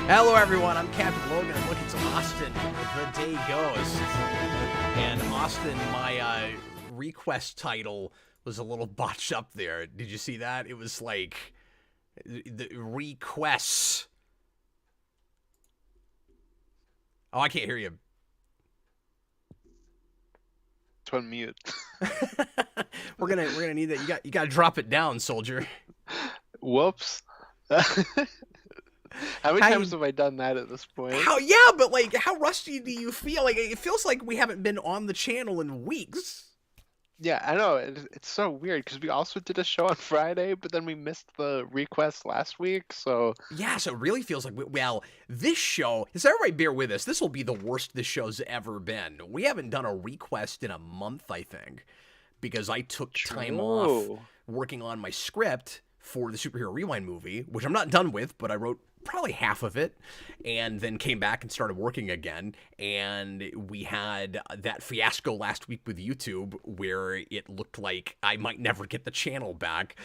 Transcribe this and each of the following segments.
Hello, everyone. I'm Captain Logan. I'm looking to Austin. The day goes. And Austin, my request title was a little botched up there. Did you see that? It was like the requests. Oh, I can't hear you. To unmute. we're gonna need that. You gotta drop it down, soldier. Whoops. How many times have I done that at this point? Yeah, but like, how rusty do you feel? Like, it feels like we haven't been on the channel in weeks. Yeah, I know. It's so weird because we also did a show on Friday, but then we missed the request last week, so... Yeah, so it really feels like, well, this show, so everybody bear with us, this will be the worst this show's ever been. We haven't done a request in a month, I think, because I took time off working on my script for the Superhero Rewind movie, which I'm not done with, but I wrote probably half of it, and then came back and started working again, and we had that fiasco last week with YouTube where it looked like I might never get the channel back,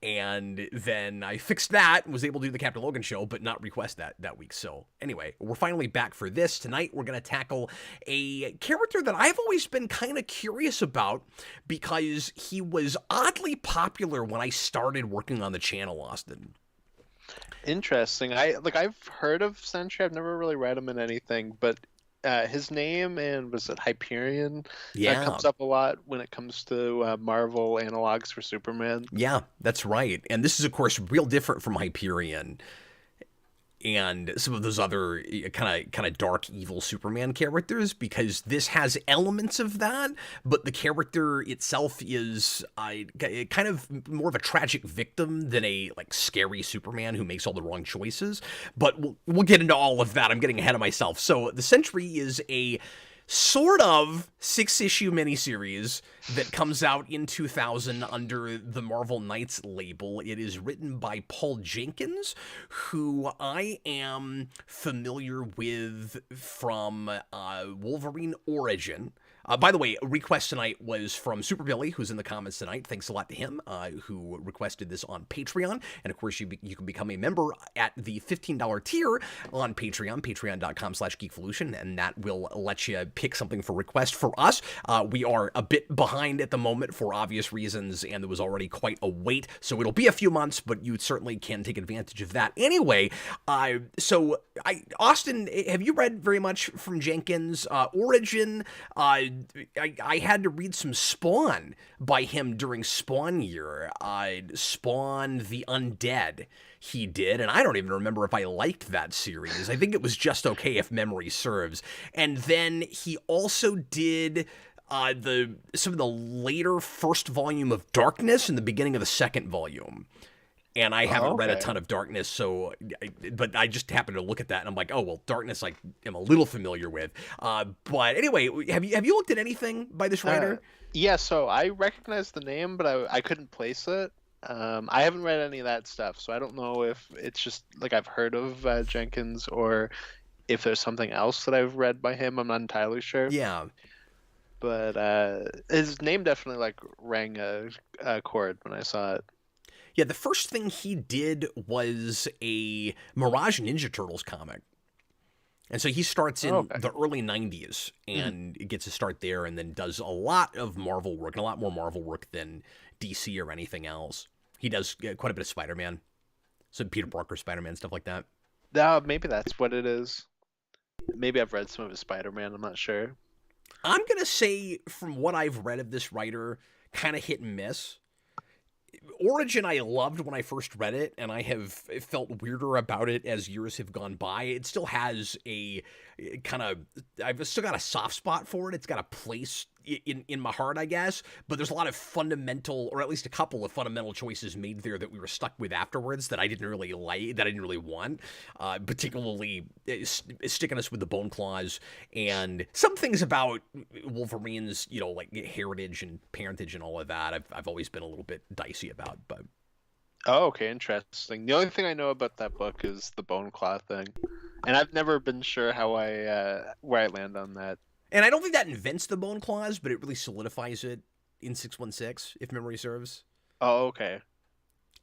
and then I fixed that and was able to do the Captain Logan show, but not request that week. So anyway, we're finally back for this. Tonight we're going to tackle a character that I've always been kind of curious about because he was oddly popular when I started working on the channel, Austin. Interesting. I've heard of Sentry. I've never really read him in anything, but his name and was it Hyperion? Yeah, comes up a lot when it comes to Marvel analogs for Superman. Yeah, that's right. And this is, of course, real different from Hyperion and some of those other kind of dark, evil Superman characters, because this has elements of that, but the character itself is kind of more of a tragic victim than a like scary Superman who makes all the wrong choices. But we'll get into all of that. I'm getting ahead of myself. So the Sentry is a sort of 6-issue miniseries that comes out in 2000 under the Marvel Knights label. It is written by Paul Jenkins, who I am familiar with from Wolverine Origin. By the way, a request tonight was from Super Billy, who's in the comments tonight. Thanks a lot to him, who requested this on Patreon. And of course, you can become a member at the $15 tier on Patreon, patreon.com/geekvolution, and that will let you pick something for request. For us, we are a bit behind at the moment for obvious reasons, and there was already quite a wait, so it'll be a few months, but you certainly can take advantage of that. Anyway, Austin, have you read very much from Jenkins? Origin, I had to read some Spawn by him during Spawn year. Spawn the Undead he did, and I don't even remember if I liked that series. I think it was just okay if memory serves. And then he also did some of the later first volume of Darkness and the beginning of the second volume. And I haven't read a ton of Darkness, but I just happened to look at that, and I'm like, oh, well, Darkness I am a little familiar with. But anyway, have you looked at anything by this writer? Yeah, so I recognize the name, but I couldn't place it. I haven't read any of that stuff, so I don't know if it's just like I've heard of Jenkins or if there's something else that I've read by him. I'm not entirely sure. Yeah. But his name definitely like rang a chord when I saw it. Yeah, the first thing he did was a Mirage Ninja Turtles comic. And so he starts in the early 90s and gets a start there, and then does a lot of Marvel work, and a lot more Marvel work than DC or anything else. He does quite a bit of Spider-Man, some Peter Parker Spider-Man, stuff like that. Maybe that's what it is. Maybe I've read some of his Spider-Man, I'm not sure. I'm going to say, from what I've read of this writer, kind of hit and miss. Origin I loved when I first read it, and I have felt weirder about it as years have gone by. It still has a kind of... I've still got a soft spot for it. It's got a place in my heart, I guess, but there's a lot of fundamental, or at least a couple of fundamental choices made there that we were stuck with afterwards that I didn't really like, that I didn't really want, particularly sticking us with the bone claws, and some things about Wolverine's, like heritage and parentage and all of that, I've always been a little bit dicey about, but... Oh, okay, interesting. The only thing I know about that book is the bone claw thing, and I've never been sure how where I land on that. And I don't think that invents the bone claws, but it really solidifies it in 616, if memory serves. Oh, okay.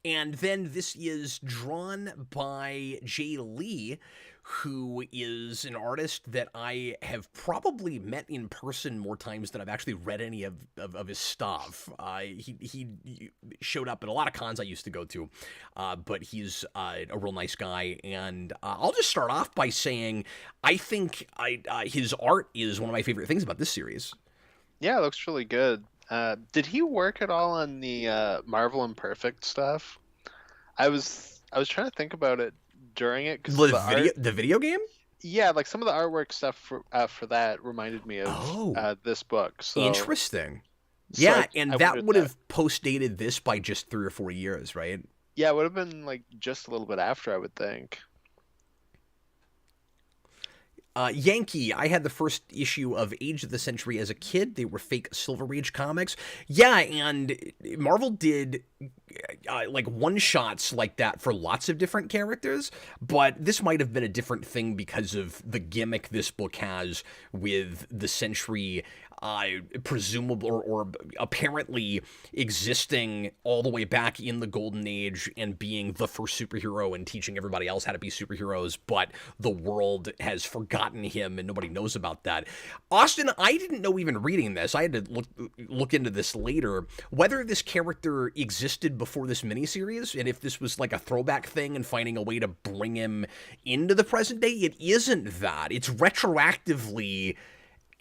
And then this is drawn by Jay Lee, who is an artist that I have probably met in person more times than I've actually read any of his stuff. He showed up at a lot of cons I used to go to, but he's a real nice guy. And I'll just start off by saying I think his art is one of my favorite things about this series. Yeah, it looks really good. Did he work at all on the Marvel Imperfect stuff? I was trying to think about it during it because the art. The video game? Yeah, like some of the artwork stuff for that reminded me of Oh, this book. interesting. So Yeah, I and that wondered would that. have post-dated this by just 3 or 4 years, right? Yeah, it would have been like just a little bit after, I would think. Yankee, I had the first issue of Age of the Century as a kid. They were fake Silver Age comics. Yeah, and Marvel did like one-shots like that for lots of different characters, but this might have been a different thing because of the gimmick this book has with the Century presumable or apparently existing all the way back in the Golden Age and being the first superhero and teaching everybody else how to be superheroes, but the world has forgotten him and nobody knows about that. Austin, I didn't know even reading this. I had to look into this later, whether this character existed before this miniseries and if this was like a throwback thing and finding a way to bring him into the present day. It isn't that. It's retroactively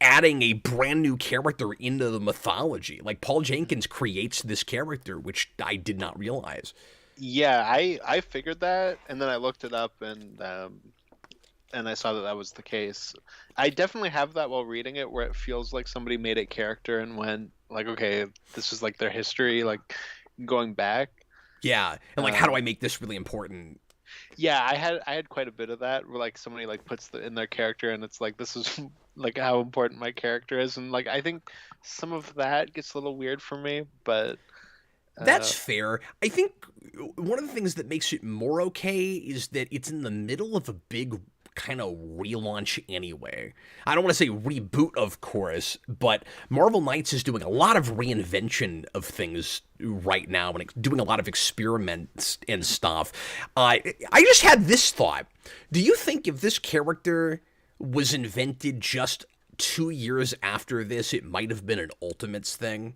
adding a brand new character into the mythology. Like Paul Jenkins creates this character, which I did not realize. Yeah, I figured that, and then I looked it up, and I saw that that was the case. I definitely have that while reading it, where it feels like somebody made a character and went like, okay, this is like their history, like going back. Yeah, and like, how do I make this really important? Yeah, I had quite a bit of that where like somebody like puts in their character and it's like this is like how important my character is, and like I think some of that gets a little weird for me, but That's uh fair. I think one of the things that makes it more okay is that it's in the middle of a big kind of relaunch anyway. I don't want to say reboot, of course, but Marvel Knights is doing a lot of reinvention of things right now and doing a lot of experiments and stuff. I just had this thought. Do you think if this character was invented just 2 years after this, it might have been an Ultimates thing?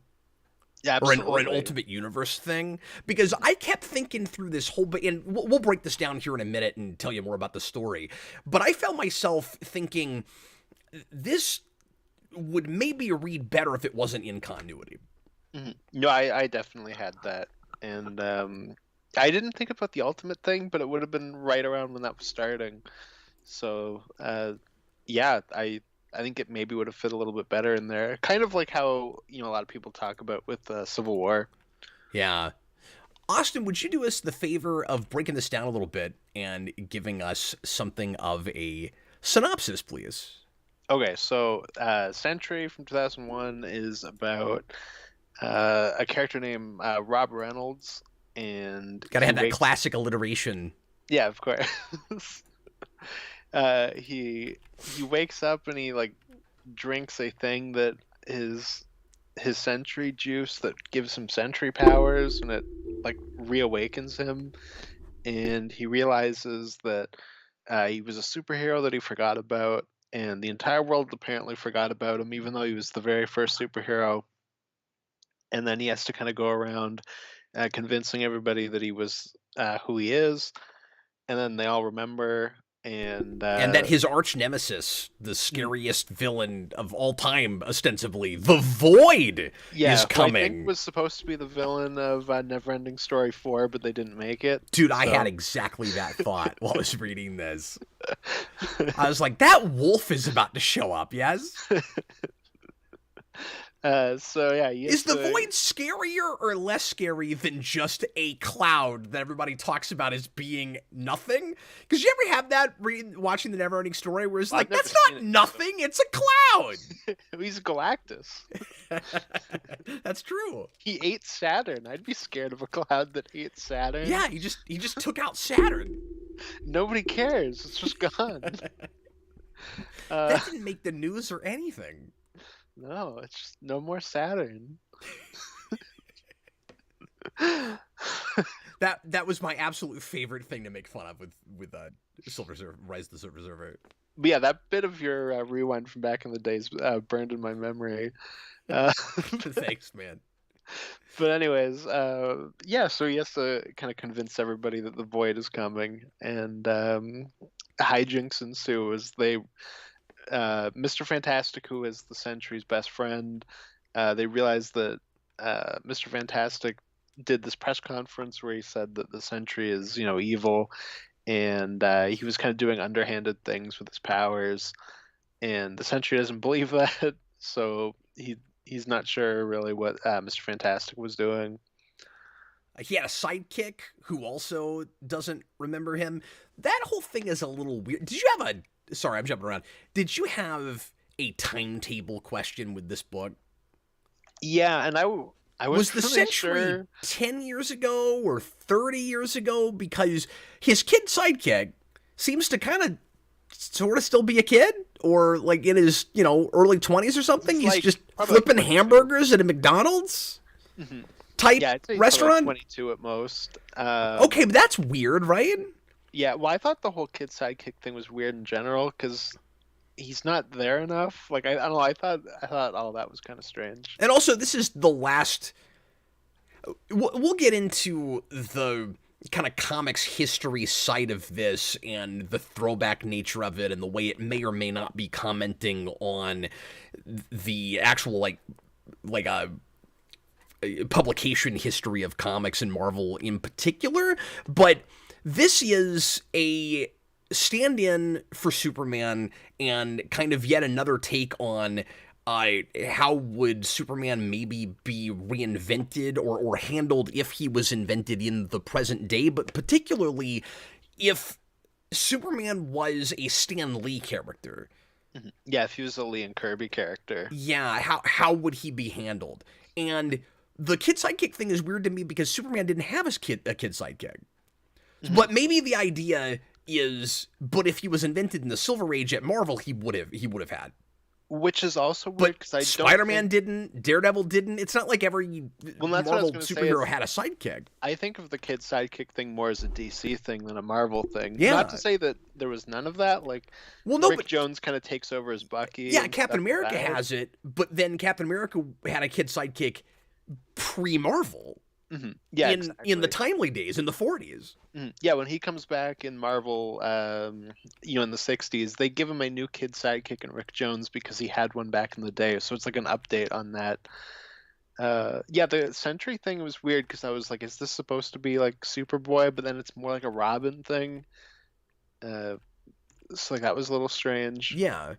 yeah, Or an absolutely. Ultimate Universe thing, because I kept thinking through this whole, and we'll break this down here in a minute and tell you more about the story. But I found myself thinking this would maybe read better if it wasn't in continuity. No, I definitely had that, and I didn't think about the ultimate thing, but it would have been right around when that was starting. So yeah, I think it maybe would have fit a little bit better in there. Kind of like how a lot of people talk about with Civil War. Yeah. Austin, would you do us the favor of breaking this down a little bit and giving us something of a synopsis, please? Okay, so Sentry from 2001 is about a character named Rob Reynolds, and Gotta he have that wakes. classic alliteration. Yeah, of course. He wakes up and he like drinks a thing that is his Sentry juice that gives him Sentry powers, and it like reawakens him, and he realizes that he was a superhero that he forgot about, and the entire world apparently forgot about him, even though he was the very first superhero. And then he has to kind of go around convincing everybody that he was who he is, and then they all remember. And And that his arch nemesis, the scariest villain of all time, ostensibly, the Void, is yeah, who I think coming. was supposed to be the villain of Neverending Story 4, but they didn't make it. Dude, I had So exactly that thought while I was reading this. I was like, that wolf is about to show up, yes? so yeah, he Is has the to. Void scarier or less scary than just a cloud that everybody talks about as being nothing? Because you ever have that watching the Neverending Story where it's Well, like, I've never that's seen not it. nothing, it's a cloud! He's Galactus. That's true. He ate Saturn. I'd be scared of a cloud that ate Saturn. Yeah, he just took out Saturn. Nobody cares. It's just gone. That didn't make the news or anything. No, it's just no more Saturn. That was my absolute favorite thing to make fun of with Silver Surfer, Rise of the Silver Surfer. But yeah, that bit of your rewind from back in the days burned in my memory. Uh, Thanks, man. but anyways, yeah, so he has to kind of convince everybody that the void is coming, and hijinks ensue as Mr. Fantastic, who is the Sentry's best friend, they realize that Mr. Fantastic did this press conference where he said that the Sentry is, evil, and he was kind of doing underhanded things with his powers, and the Sentry doesn't believe that, so he's not sure really what Mr. Fantastic was doing. He had a sidekick who also doesn't remember him. That whole thing is a little weird. Did you have a... Sorry, I'm jumping around. Did you have a timetable question with this book? Yeah, and I was the really Sentry sure... 10 years ago or 30 years ago? Because his kid sidekick seems to kind of sort of still be a kid, or like in his, early 20s or something. He's like just probably flipping 22. hamburgers at a McDonald's type Yeah, I'd say he's restaurant. 22 at most. Okay, but that's weird, right? Yeah, well, I thought the whole kid sidekick thing was weird in general because he's not there enough. Like I don't know, I thought all that was kind of strange. And also, this is the last. We'll get into the kind of comics history side of this and the throwback nature of it and the way it may or may not be commenting on the actual like a publication history of comics and Marvel in particular. But this is a stand-in for Superman and kind of yet another take on how would Superman maybe be reinvented or handled if he was invented in the present day, but particularly if Superman was a Stan Lee character. Mm-hmm. Yeah, if he was a Lee and Kirby character. Yeah, how would he be handled? And the kid sidekick thing is weird to me because Superman didn't have a kid sidekick. Mm-hmm. But maybe the idea is, but if he was invented in the Silver Age at Marvel, he would have had. Which is also weird because Spider-Man didn't, Daredevil didn't. It's not like every Marvel superhero had a sidekick. I think of the kid sidekick thing more as a DC thing than a Marvel thing. Yeah. Not to say that there was none of that. Like, Rick Jones kind of takes over as Bucky. Yeah, Captain America has it, but then Captain America had a kid sidekick pre-Marvel. Mm-hmm. Yeah, in the timely days, in the 40s. Mm-hmm. Yeah, when he comes back in Marvel, in the 60s, they give him a new kid sidekick in Rick Jones because he had one back in the day. So it's like an update on that. Yeah, the Sentry thing was weird because I was like, is this supposed to be like Superboy? But then it's more like a Robin thing. So like that was a little strange. Yeah.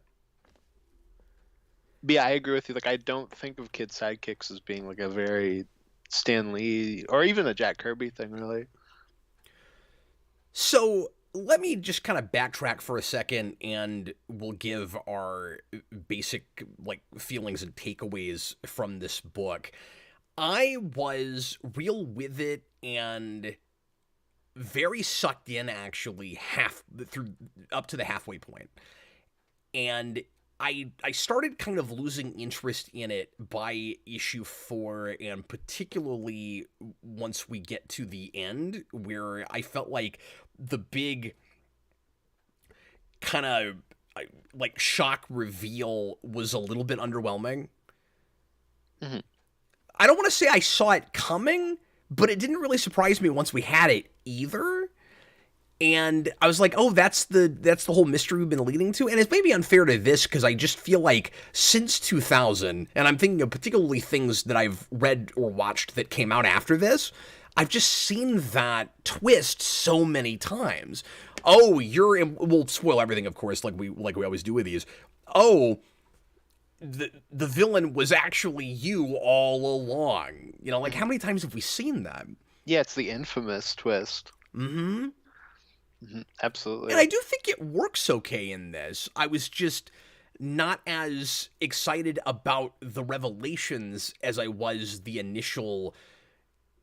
But yeah, I agree with you. Like, I don't think of kid sidekicks as being like a very Stan Lee or even a Jack Kirby thing, really. So let me just kind of backtrack for a second, and we'll give our basic feelings and takeaways from this book. I was real with it and very sucked in, actually, up to the halfway point. And I started kind of losing interest in it by issue 4, and particularly once we get to the end, where I felt like the big kind of shock reveal was a little bit underwhelming. Mm-hmm. I don't want to say I saw it coming, but it didn't really surprise me once we had it either. And I was like, oh, that's the whole mystery we've been leading to. And it's maybe unfair to this because I just feel like since 2000, and I'm thinking of particularly things that I've read or watched that came out after this, I've just seen that twist so many times. Oh, we'll spoil everything, of course, like we always do with these. Oh, the villain was actually you all along. How many times have we seen that? Yeah, it's the infamous twist. Mm-hmm. Mm-hmm. Absolutely. And I do think it works okay in this. I was just not as excited about the revelations as I was the initial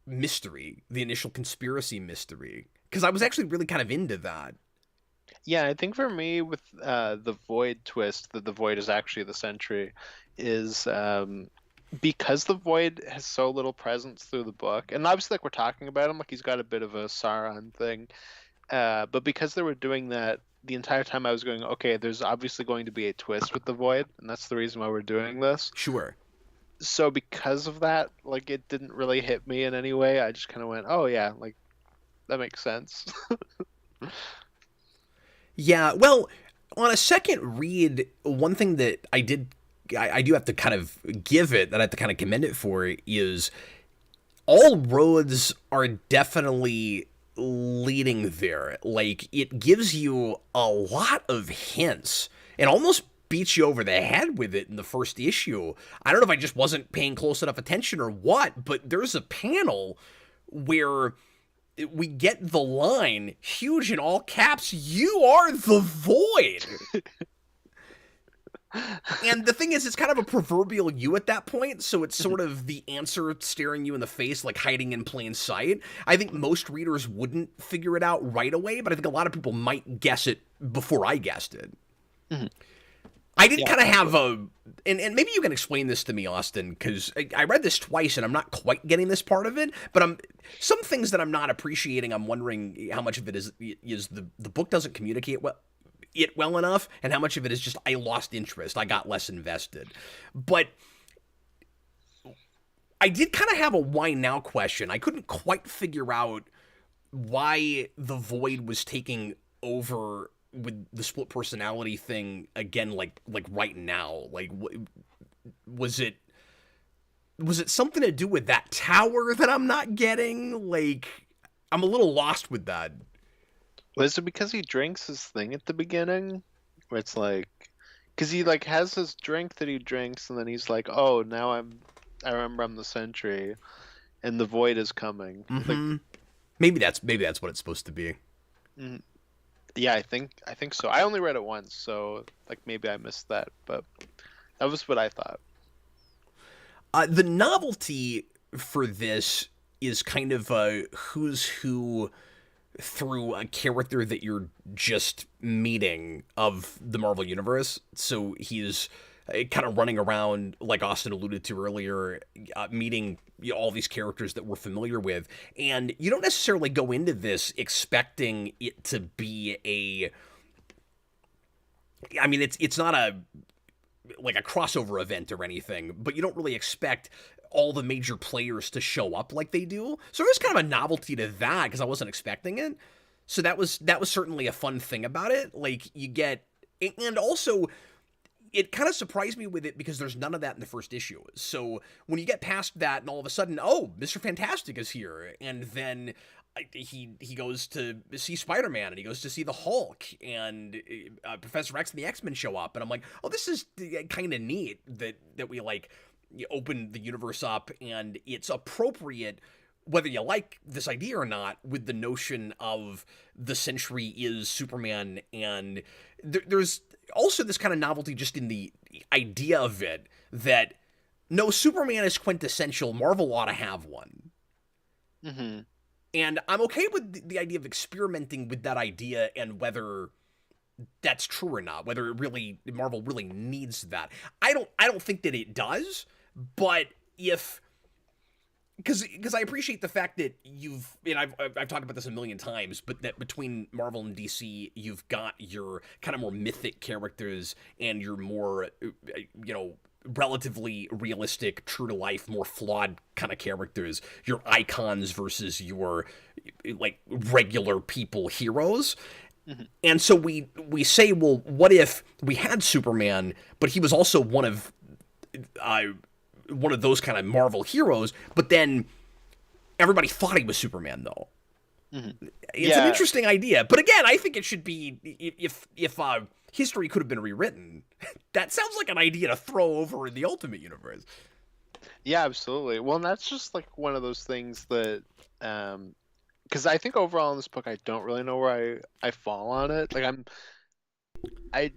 mystery, the initial conspiracy mystery, because I was actually really kind of into that. Yeah, I think for me with the Void twist, that the Void is actually the Sentry, is because the Void has so little presence through the book, and obviously, like we're talking about him, like he's got a bit of a Sauron thing. But because they were doing that the entire time, I was going, okay, there's obviously going to be a twist with the Void, and that's the reason why we're doing this. Sure. So because of that, like it didn't really hit me in any way. I just kind of went, oh yeah, like that makes sense. Yeah, well, on a second read, one thing that I do have to kind of give it, that I have to kind of commend it for, is all roads are definitely leading there. Like, it gives you a lot of hints and almost beats you over the head with it in the first issue. I don't know if I just wasn't paying close enough attention or what, but there's a panel where we get the line, huge in all caps, "You are the Void." And the thing is, it's kind of a proverbial you at that point, so it's sort of the answer staring you in the face, like hiding in plain sight. I think most readers wouldn't figure it out right away, but I think a lot of people might guess it before I guessed it. Mhm. I did Yeah. kind of have a, and maybe you can explain this to me, Austin, because I read this twice and I'm not quite getting this part of it. But some things that I'm not appreciating. I'm wondering how much of it is the book doesn't communicate well enough, and how much of it is just I lost interest, I got less invested. But I did kind of have a why now question. I couldn't quite figure out why the Void was taking over with the split personality thing again, like right now. Like, was it something to do with that tower that I'm not getting? Like, I'm a little lost with that. Was it because he drinks his thing at the beginning, where it's like, because he like has this drink that he drinks, and then he's like, oh, now I remember I'm the Sentry, and the Void is coming. Like, Mm-hmm. Maybe that's what it's supposed to be. mm, yeah, I think so. I only read it once, so like maybe I missed that, but that was what I thought. The novelty for this is kind of a who's who through a character that you're just meeting of the Marvel Universe. So he's kind of running around, like Austin alluded to earlier, meeting all these characters that we're familiar with. And you don't necessarily go into this expecting it to be a. I mean, it's not a like a crossover event or anything, but you don't really expect all the major players to show up like they do. So there's kind of a novelty to that because I wasn't expecting it. So that was certainly a fun thing about it. Like you get, and also it kind of surprised me with it because there's none of that in the first issue. So when you get past that and all of a sudden, oh, Mr. Fantastic is here, and then he goes to see Spider-Man and he goes to see the Hulk, and Professor X and the X-Men show up, and I'm like, oh, this is kind of neat that we like you open the universe up, and it's appropriate whether you like this idea or not with the notion of the Sentry is Superman, and there's also this kind of novelty just in the idea of it that no, Superman is quintessential, Marvel ought to have one. Hmm. And I'm okay with the idea of experimenting with that idea and whether that's true or not, whether Marvel really needs that. I don't think that it does, but if because I appreciate the fact that I've talked about this a million times, but that between Marvel and DC, you've got your kind of more mythic characters and your more relatively realistic, true to life, more flawed kind of characters, your icons versus your like regular people heroes. Hmm. And so we say, well, what if we had Superman, but he was also uh, one of those kind of Marvel heroes, but then everybody thought he was Superman, though. Hmm. It's an Yeah, interesting idea, but again, I think it should be if history could have been rewritten. That sounds like an idea to throw over in the Ultimate Universe. yeah, absolutely. Well, and that's just like one of those things that, because I think overall in this book, I don't really know where I fall on it. Like I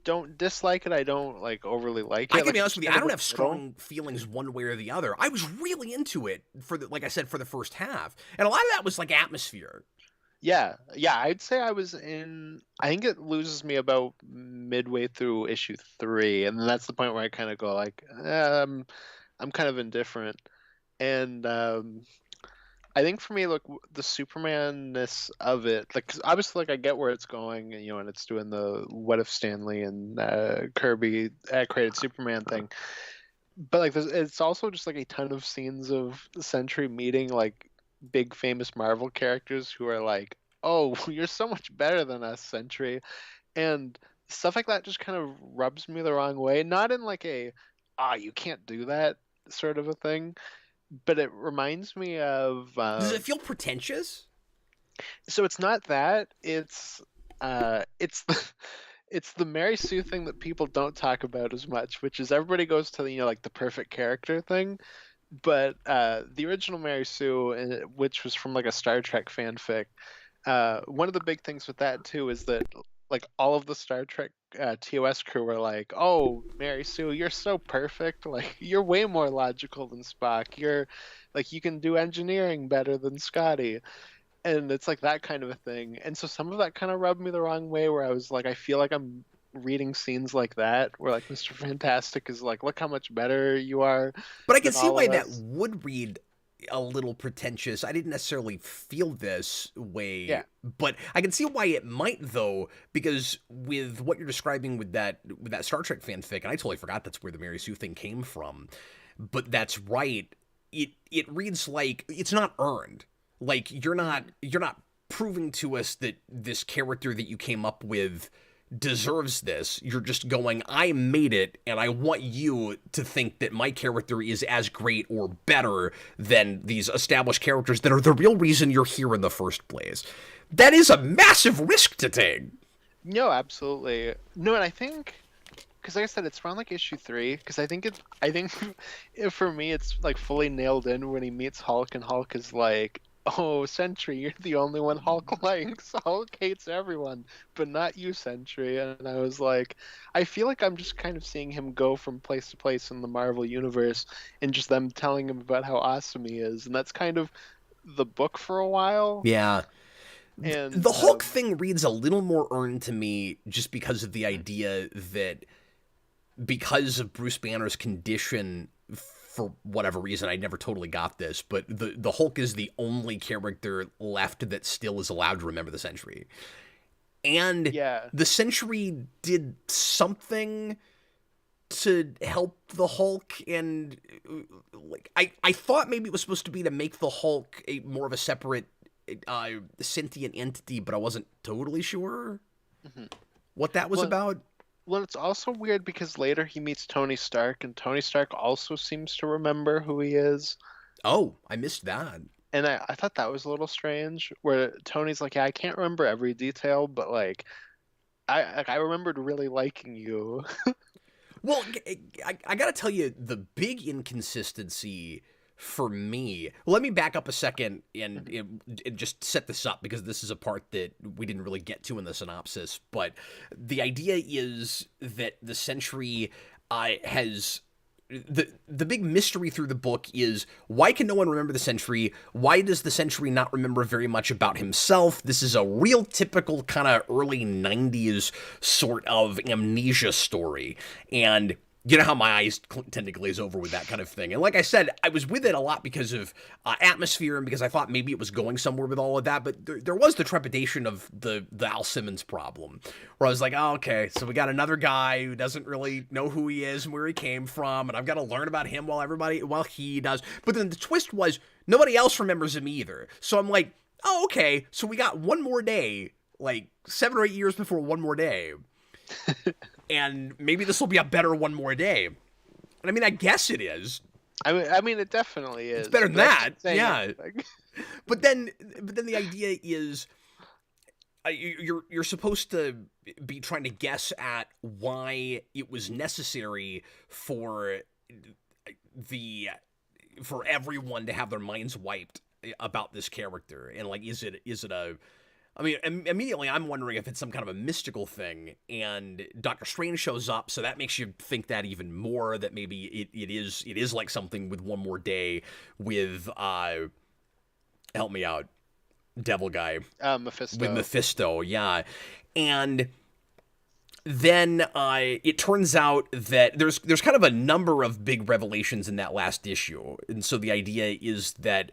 don't dislike it. I don't like overly like I it. can Like be it's honest with just you, kind I of don't in have the middle. strong feelings one way or the other. I was really into it like I said, for the first half, and a lot of that was like atmosphere. Yeah, yeah, I'd say I was in. I think it loses me about midway through issue 3, and then that's the point where I kind of go like, I'm kind of indifferent. And I think for me, look, the Superman-ness of it, like, 'cause obviously, like, I get where it's going, and, and it's doing the what if Stanley and Kirby created Superman thing. But like, it's also just like a ton of scenes of Sentry meeting like big famous Marvel characters who are like, "Oh, you're so much better than us, Sentry," and stuff like that just kind of rubs me the wrong way. Not in like a, you can't do that" sort of a thing, but it reminds me of. Does it feel pretentious? So it's not that. It's it's the Mary Sue thing that people don't talk about as much, which is everybody goes to the, like the perfect character thing, but the original Mary Sue, which was from like a Star Trek fanfic, one of the big things with that too is that like all of the Star Trek TOS crew were like, "Oh, Mary Sue, you're so perfect. Like you're way more logical than Spock. You're like you can do engineering better than Scotty." And it's like that kind of a thing. And so some of that kind of rubbed me the wrong way, where I was like, I feel like I'm reading scenes like that where like Mr. Fantastic is like, look how much better you are But I can than see all why of that us. would read a little pretentious. I didn't necessarily feel this way, Yeah. but I can see why it might though, because with what you're describing with that Star Trek fanfic, and I totally forgot that's where the Mary Sue thing came from. But that's right. It reads like it's not earned. Like Mhm. you're not proving to us that this character that you came up with deserves this. You're just going, I made it, and I want you to think that my character is as great or better than these established characters that are the real reason you're here in the first place. That is a massive risk to take. No, absolutely. No, and I think because like I said, it's around like issue 3. Because I think for me, it's like fully nailed in when he meets Hulk, and Hulk is like, "Oh, Sentry, you're the only one Hulk likes. Hulk hates everyone, but not you, Sentry." And I was like, I feel like I'm just kind of seeing him go from place to place in the Marvel universe, and just them telling him about how awesome he is, and that's kind of the book for a while. Yeah. The And Hulk thing reads a little more earned to me just because of the idea that because of Bruce Banner's condition, for whatever reason, I never totally got this, but the Hulk is the only character left that still is allowed to remember the Sentry. And yeah. the Sentry did something to help the Hulk, and like I thought maybe it was supposed to be to make the Hulk a more of a separate sentient entity, but I wasn't totally sure Mhm. what that was Well, about. Well, it's also weird because later he meets Tony Stark, and Tony Stark also seems to remember who he is. Oh, I missed that. And I thought that was a little strange, where Tony's like, "Yeah, I can't remember every detail, but like, I remembered really liking you." Well, I gotta tell you, the big inconsistency for me. Let me back up a second and just set this up because this is a part that we didn't really get to in the synopsis. But the idea is that the Sentry has the big mystery through the book is why can no one remember the Sentry? Why does the Sentry not remember very much about himself? This is a real typical kind of early 90s sort of amnesia story. And you know how my eyes tend to glaze over with that kind of thing. And like I said, I was with it a lot because of atmosphere and because I thought maybe it was going somewhere with all of that. But there was the trepidation of the Al Simmons problem, where I was like, oh, okay, so we got another guy who doesn't really know who he is and where he came from, and I've got to learn about him while he does. But then the twist was nobody else remembers him either. So I'm like, oh, okay, so we got one more day, like 7 or 8 years before one more day, and maybe this will be a better one more day. And I mean, I guess it is. I mean, it definitely It's is, better than but that's not that, saying yeah. anything. But then the idea is you're supposed to be trying to guess at why it was necessary for the for everyone to have their minds wiped about this character, and like is it a I mean, immediately I'm wondering if it's some kind of a mystical thing, and Doctor Strange shows up, so that makes you think that even more. That maybe it is like something with one more day with help me out, Devil guy with Mephisto. Mephisto, yeah, and then it turns out that there's kind of a number of big revelations in that last issue, and so the idea is that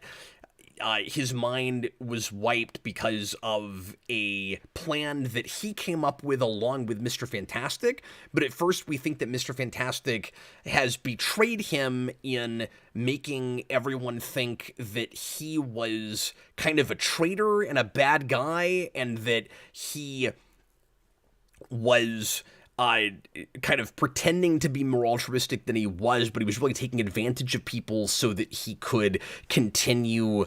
his mind was wiped because of a plan that he came up with along with Mr. Fantastic. But at first, we think that Mr. Fantastic has betrayed him in making everyone think that he was kind of a traitor and a bad guy, and that he was kind of pretending to be more altruistic than he was, but he was really taking advantage of people so that he could continue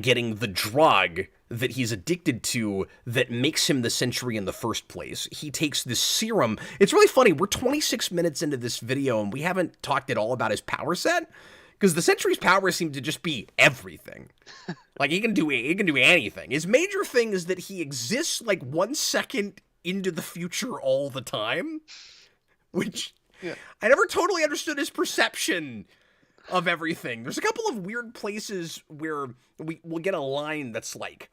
getting the drug that he's addicted to that makes him the Sentry in the first place. He takes this serum. It's really funny. We're 26 minutes into this video, and we haven't talked at all about his power set, because the Sentry's powers seem to just be everything. Like, he can do anything. His major thing is that he exists like 1 second into the future all the time, which I never totally understood his perception of everything. There's a couple of weird places where we'll get a line that's like,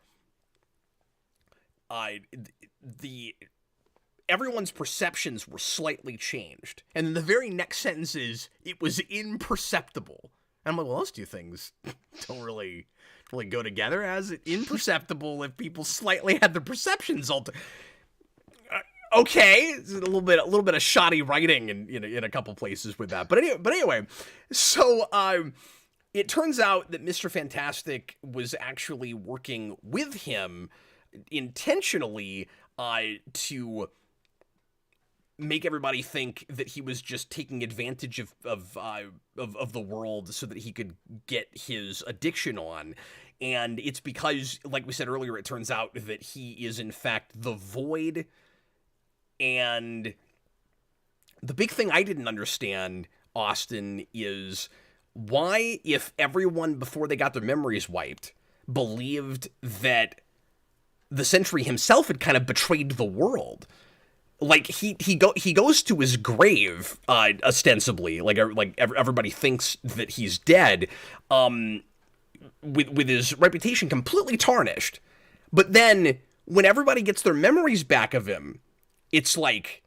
everyone's perceptions were slightly changed, and then the very next sentence is, it was imperceptible. And I'm like, well, those two things don't really go together. As imperceptible if people slightly had their perceptions altered. Okay, it's a little bit of shoddy writing in a couple places with that. But anyway, so it turns out that Mr. Fantastic was actually working with him intentionally to make everybody think that he was just taking advantage of the world so that he could get his addiction on. And it's because, like we said earlier, it turns out that he is in fact the Void. And the big thing I didn't understand, Austin, is why, if everyone before they got their memories wiped believed that the Sentry himself had kind of betrayed the world. Like, he goes to his grave, ostensibly, like everybody thinks that he's dead, with his reputation completely tarnished. But then, when everybody gets their memories back of him, it's like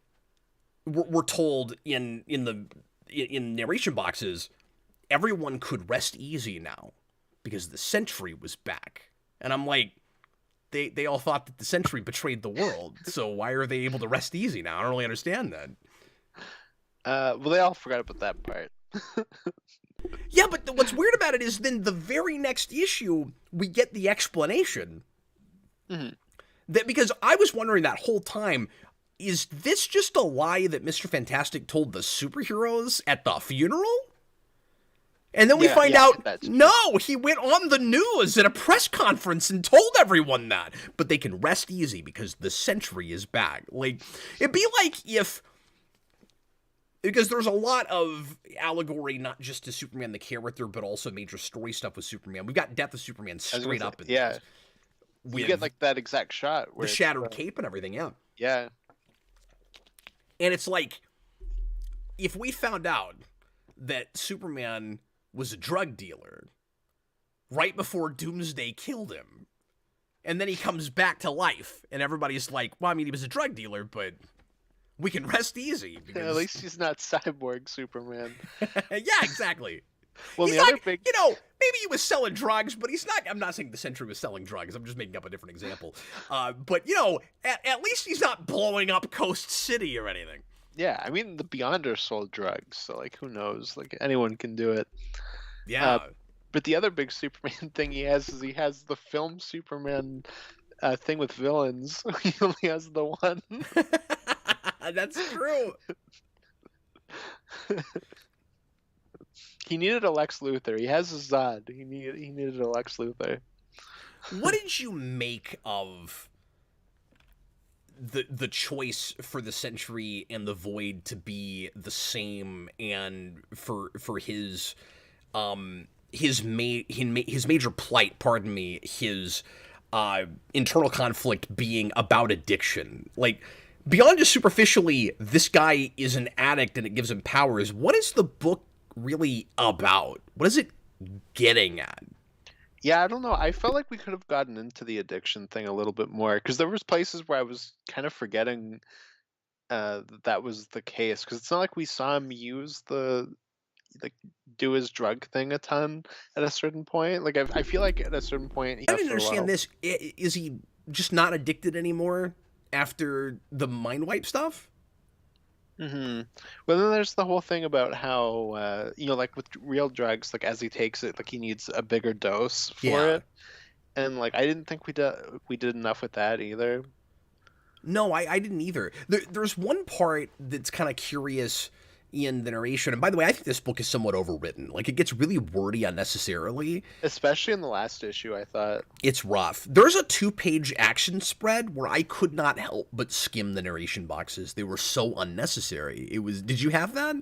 we're told in narration boxes, everyone could rest easy now because the Sentry was back. And I'm like, they all thought that the Sentry betrayed the world, so why are they able to rest easy now? I don't really understand that. Well, they all forgot about that part. Yeah, but what's weird about it is then the very next issue, we get the explanation. Mm-hmm. That, because I was wondering that whole time, is this just a lie that Mr. Fantastic told the superheroes at the funeral? And then we find out, no, he went on the news at a press conference and told everyone that. But they can rest easy because the Sentry is back. Like, it'd be like if... Because there's a lot of allegory, not just to Superman the character, but also major story stuff with Superman. We've got Death of Superman straight up in this. You get like that exact shot. Where the shattered cape and everything, yeah. Yeah. And it's like, if we found out that Superman was a drug dealer right before Doomsday killed him, and then he comes back to life, and everybody's like, well, I mean, he was a drug dealer, but we can rest easy. Because... At least he's not Cyborg Superman. Yeah, exactly. Well, he's the not, other big... maybe he was selling drugs, but he's not. I'm not saying the Sentry was selling drugs. I'm just making up a different example. But, at least he's not blowing up Coast City or anything. Yeah, I mean, the Beyonder sold drugs, so, like, who knows? Like, anyone can do it. Yeah. But the other big Superman thing he has is he has the film Superman thing with villains. He only has the one. That's true. He needed a Lex Luthor. He has a Zod. He needed a Lex Luthor. What did you make of the choice for the Sentry and the Void to be the same, and for his major plight, his internal conflict being about addiction? Like, beyond just superficially, this guy is an addict and it gives him powers, what is the book really about? What is it getting at? Yeah, I don't know. I felt like we could have gotten into the addiction thing a little bit more, because there was places where I was kind of forgetting that was the case, because it's not like we saw him use like do his drug thing a ton at a certain point. Like I feel like at a certain point, I yeah, didn't for a understand while. this. Is he just not addicted anymore after the mind wipe stuff? Hmm. Well, then there's the whole thing about how like with real drugs, like as he takes it, like he needs a bigger dose for Yeah. it, and like I didn't think we did enough with that either. No, I didn't either. There's one part that's kind of curious in the narration. And by the way, I think this book is somewhat overwritten. Like, it gets really wordy unnecessarily. Especially in the last issue, I thought. It's rough. There's a 2-page action spread where I could not help but skim the narration boxes. They were so unnecessary. It was. Did you have that?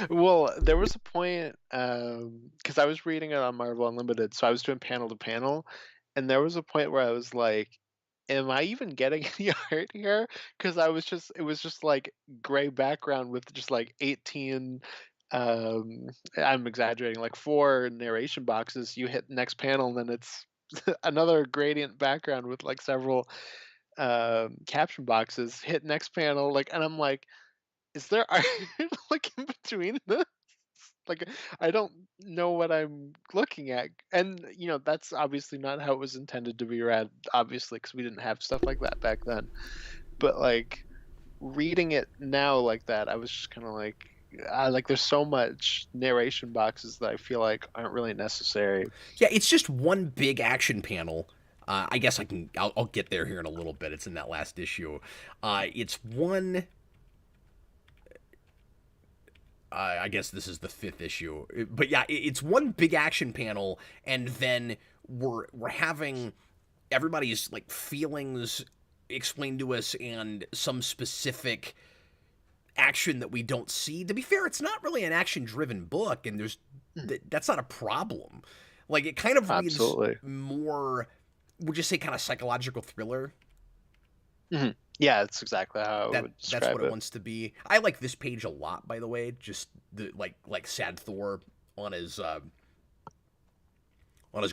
Well, there was a point because I was reading it on Marvel Unlimited, so I was doing panel to panel, and there was a point where I was like, "Am I even getting any art here?" Because it was just like gray background with just like 18. Um, I'm exaggerating, like 4 narration boxes. You hit next panel, and then it's another gradient background with like several caption boxes. Hit next panel, like, and I'm like, is there art like in between this? Like I don't know what I'm looking at. And that's obviously not how it was intended to be read, obviously, because we didn't have stuff like that back then. But like reading it now like that, I was just kind of like there's so much narration boxes that I feel like aren't really necessary. Yeah, it's just one big action panel. I guess I can. I'll get there here in a little bit. It's in that last issue. It's one. I guess this is the 5th issue, but yeah, it's one big action panel, and then we're having everybody's like feelings explained to us and some specific action that we don't see. To be fair, it's not really an action-driven book, and Mhm. that's not a problem. Like, it kind of reads Absolutely. more, would you say, kind of psychological thriller. Yeah, that's exactly how I would That's what describe it it. wants to be. I like this page a lot, by the way. Just the like sad Thor on his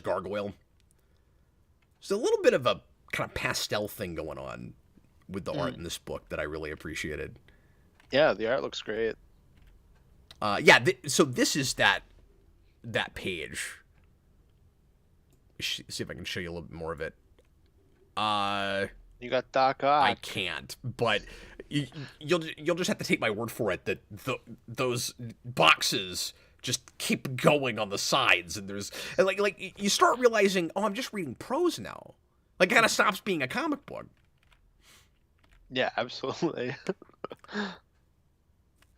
gargoyle. There's a little bit of a kind of pastel thing going on with the art Mhm. in this book that I really appreciated. Yeah, the art looks great. Yeah, so this is that page. See if I can show you a little bit more of it. Uh, You got Doc I Ock. can't, but you'll just have to take my word for it that those boxes just keep going on the sides, and there's and like you start realizing, oh, I'm just reading prose now. Like, it kind of stops being a comic book. Yeah, absolutely.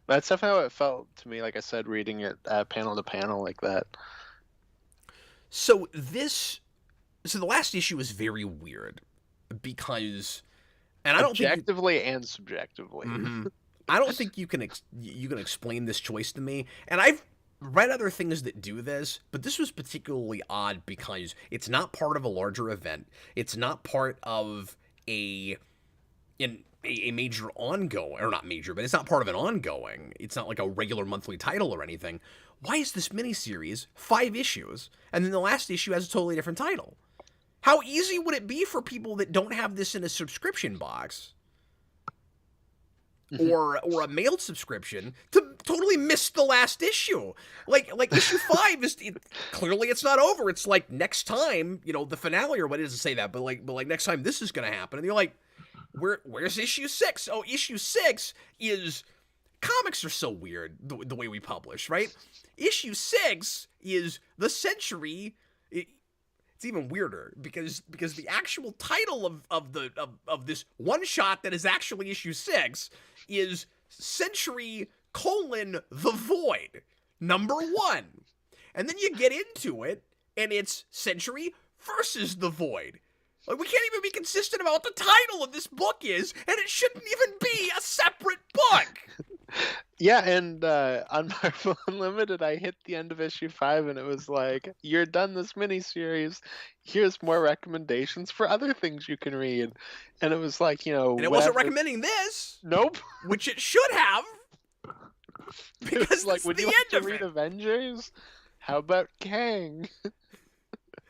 That's definitely how it felt to me, like I said, reading it panel to panel like that. So so the last issue is very weird because, and I don't think you, Objectively and subjectively. I don't think you can explain this choice to me. And I've read other things that do this, but this was particularly odd because it's not part of a larger event. It's not part of a in a major ongoing, or not major, but it's not part of an ongoing. It's not like a regular monthly title or anything. Why is this miniseries 5 issues, and then the last issue has a totally different title? How easy would it be for people that don't have this in a subscription box or a mailed subscription to totally miss the last issue? Like issue 5 is clearly it's not over. It's like next time, the finale or what, it doesn't say that, but like next time this is gonna happen, and you're like, where's issue 6? Oh, issue 6 is, comics are so weird the way we publish, right? Issue 6 is the Sentry. It's even weirder because the actual title of this one shot that is actually issue 6 is Sentry: the Void #1, and then you get into it and it's Sentry versus the Void. Like, we can't even be consistent about what the title of this book is, and it shouldn't even be a separate book. Yeah, and on Marvel Unlimited, I hit the end of issue 5, and it was like, "You're done this miniseries. Here's more recommendations for other things you can read." And it was like, And it wasn't whatever. recommending this, Nope. which it should have, It was because like, this is "Would you the like to end of read it. Avengers? How about Kang?"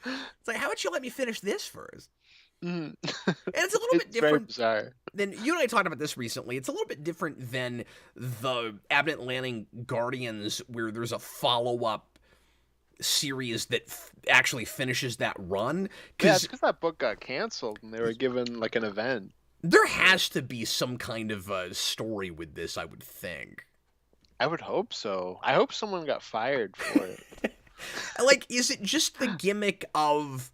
It's like, how about you let me finish this first? Mm. And it's a little bit It's very different bizarre. than you and I talked about this recently. It's a little bit different than the Abnett Lanning Guardians, where there's a follow up series that actually finishes that run. Yeah, it's Because because that book got canceled and they were given like an event. there has to be some kind of a story with this, I would think. I would hope so. I hope someone got fired for it. Like, is it just the gimmick of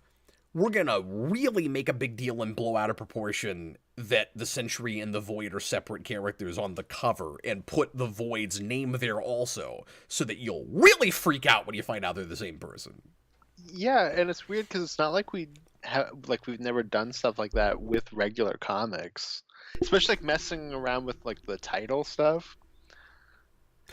we're gonna really make a big deal and blow out of proportion that the Sentry and the Void are separate characters on the cover and put the Void's name there also so that you'll really freak out when you find out they're the same person? Yeah, and it's weird because it's not like we've never done stuff like that with regular comics, especially like messing around with like the title stuff.